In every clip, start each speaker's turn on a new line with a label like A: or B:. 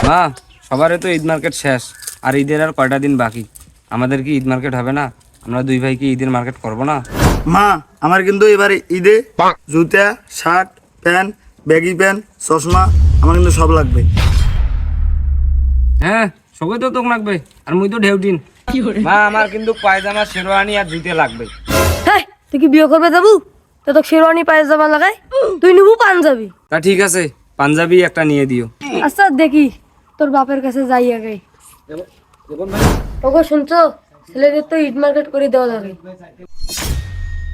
A: মা, সবারই তো ঈদ মার্কেট শেষ, আর ঈদের আর কয়টা দিন বাকি। আমাদের কি ঈদ মার্কেট হবে না? আমরা দুই ভাই কি ঈদের মার্কেট করব না?
B: মা, আমার কিন্তু এবারে ঈদে জুতা, শার্ট, প্যান্ট, ব্যাগি প্যান্ট, চশমা আমার কিন্তু সব লাগবে।
A: হ্যাঁ, সবই তো তোকে লাগবে, আর মুই তো ঢেউটিন। মা, আমার কিন্তু পায়জামা, শেরওয়ানি আর জুতে লাগবে।
C: হ্যাঁ, তুই কি বিয়ে করবে যাবু? তো তোকে শেরওয়ানি পায়জামা লাগাই, তুই নিবু পাঞ্জাবি।
A: তা ঠিক আছে, পাঞ্জাবি একটা নিয়ে দিও।
C: আচ্ছা দেখি, তোর বাপের কাছে যাই আগে। ওগো শুনছো, ছেলেদের তো ঈদ মার্কেট করে দেওয়া লাগে।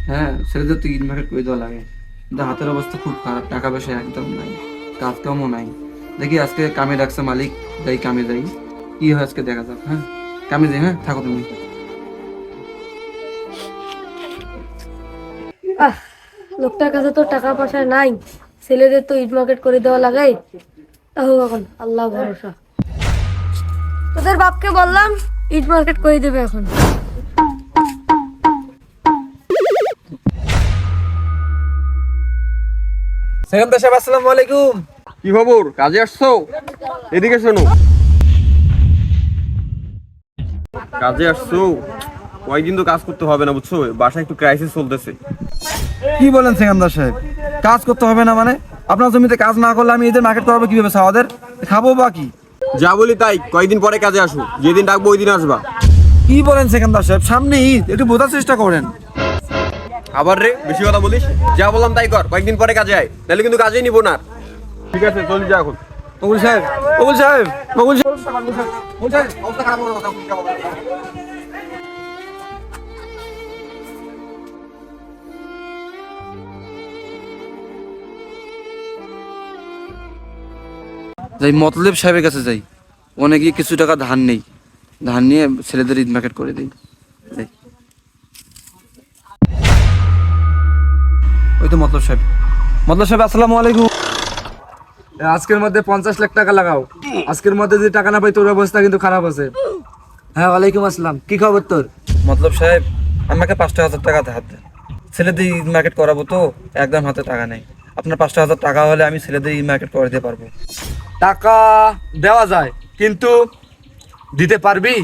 D: হ্যাঁ, ছেলেদের তো ঈদ মার্কেট করে দেওয়া লাগে, কিন্তু হাতের অবস্থা খুব খারাপ, টাকা পয়সা একদম নাই, কাজ কামও নাই। দেখি আজকে কামে ডাকছে মালিক, যাই কামে যাই, কি হয় আজকে দেখা যাক। হ্যাঁ, কামে যাই। হ্যাঁ, থাকো তুমি।
C: লোকটার কাছে তো টাকা পয়সা নাই, ছেলেদের তো ঈদ মার্কেট করে দেওয়া লাগে। তাহলে এখন আল্লাহ ভরসা। তোদের বাপকে বললাম ঈদ মার্কেট করে দেবে এখন।
D: সেকেন্দার সাহেব, আসসালামু আলাইকুম।
E: কি খবর? কাজে আসছো? এদিকে শোনো, কাজে আসছো, কয়েকদিন তো কাজ করতে হবে না, বুঝছো? বাসায় একটু ক্রাইসিস চলতেছে।
D: কি বলেন সেকেন্দার সাহেব, কাজ করতে হবে না মানে? আপনার জমিতে কাজ না করলে আমি ঈদের মার্কেট করবো কিভাবে? সাওয়াদের খাবো বা কি?
E: যা বলি তাই, কয়েকদিন পরে কাজে আসো, যেদিন ডাকবো ওই দিন আসবা।
D: কি বলেন সেকেন্দার সাহেব, সামনে ঈদ, একটু বোঝার চেষ্টা করেন।
E: আবার রে, বেশি কথা বলিস। যা বললাম তাই কর, কয়েকদিন পরে কাজে আয়, তাহলে কিন্তু কাজেই নিবো না। ঠিক আছে, চলি যা এখন।
D: বকুল সাহেব, বকুল সাহেব, বকুল সাহেব, যাই মতলব সাহেবের কাছে যাই, অনেকে কিছু টাকা ধার নেই, ধার নিয়ে ছেলেদের ঈদ মার্কেট করে দিই। যাই। ওই তো মতলব সাহেব। মতলব সাহেব, আসসালামু আলাইকুম।
F: আজকের মধ্যে 50 লাখ টাকা লাগাও। আজকের মধ্যে যদি টাকা না পাই তোর অবস্থা কিন্তু খারাপ আছে। হ্যাঁ, ওয়ালাইকুম আসসালাম। কি খবর তোর?
D: মতলব সাহেব, আমাকে 5,000 টাকা ধার দেন, ছেলেদের ঈদ মার্কেট করাবো তো, একদম হাতে টাকা নেই। আপনার 5,000 টাকা হলে আমি ছেলেদের ঈদ মার্কেট করে দিতে পারবো।
F: টাকা দেওয়া যায়, কিন্তু দিতে পারবি?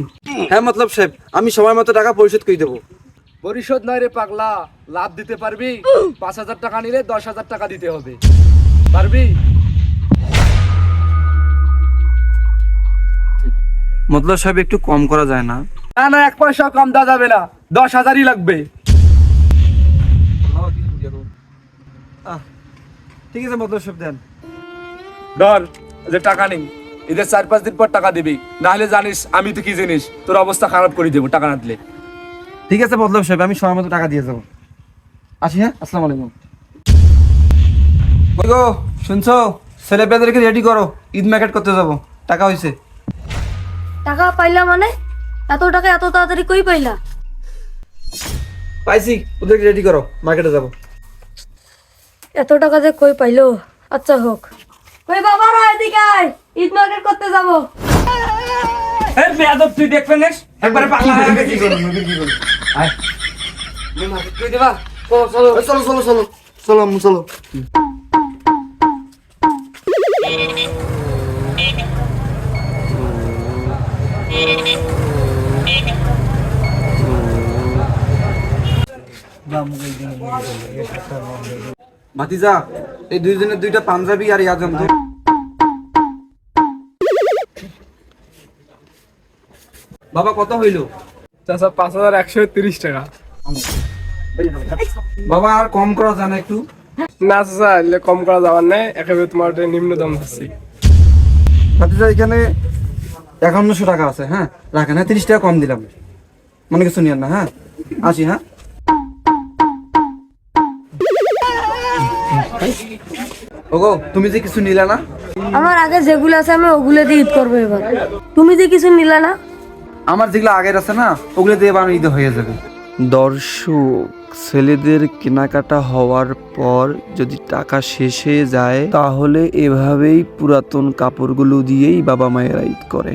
D: হ্যাঁ মতলব সাহেব, আমি সময় মতো টাকা পরিশোধ করে দেবো।
F: পরিশোধ নয় রে পাগলা, লাভ দিতে পারবি? 5,000 টাকা নিলে 10,000 টাকা দিতে হবে। পারবি?
D: মতলব সাহেব, একটু কম করা যায় না?
F: না না, 1 পয়সা কম দেওয়া যাবে না, 10,000ই লাগবে।
D: ঠিক আছে মতলব সাহেব, দেন।
F: ধর, যে টাকা নেই, ঈদের 4-5 দিন পর টাকা দিবি, না হলে জানিস আমি তো কি জিনিস, তোর অবস্থা খারাপ করে দেবো টাকা না দিলে।
D: ঠিক আছে মতলব সাহেব, আমি সময় মতো টাকা দিয়ে যাবো। আসি। হ্যাঁ, আসসালামু আলাইকুম। ওই গো, শুনছো? ছেলে পেদেরকে রেডি করো, ঈদ মার্কেট করতে যাবো, টাকা হয়েছে।
C: টাকা পাইলা মানে? এত টাকা এত তাড়াতাড়ি কই পাইলা?
D: পাইছি, ওদেরকে রেডি করো, মার্কেটে যাবো।
C: এত টাকা যে কই পাইলো? আচ্ছা হোক। ওই বাবারা এদিকে আয়, ঈদ মার্কেট করতে যাবো।
A: এই বেয়াদব, তুই দেখবে না একবারে পাগলা হয়ে গেছিস। আয়, মুই মার্কেট করে দেবা। চলো চলো
B: চলো চলো চলো চলো চলো।
D: ভাতিজা, এই দুইজনের 2টা পাঞ্জাবি আর ইয়াজাম। বাবা, কত হইলো?
F: চাচা, 5,130 টাকা।
D: বাবা, আর কম করা যায় না একটু?
F: না চাচা, এলে কম করা যাবার নাই, একেবারে তোমার নিম্ন দাম দিচ্ছি।
D: ভাতিজা, এখানে 5100 টাকা আছে। হ্যাঁ রাখেন, হ্যাঁ 30 টাকা কম দিলাম, মনে কিছু নিয়েন না। হ্যাঁ, আসি। হ্যাঁ, ওগো, তুমি যে কিছু নিলে না?
C: আমার আগে যেগুলো আছে আমি ওগুলো দিয়ে ঈদ করবো এবার। তুমি যে কিছু নিলে না?
D: আমার যেগুলো আগের আছে না, ওগুলো দিয়ে এবার ঈদ হয়ে যাবে। দর্শক, ছেলেদের কেনাকাটা হওয়ার পর যদি টাকা শেষ হয়ে যায়, তাহলে এভাবেই পুরাতন কাপড়গুলো দিয়েই বাবা মায়েরা ঈদ করে।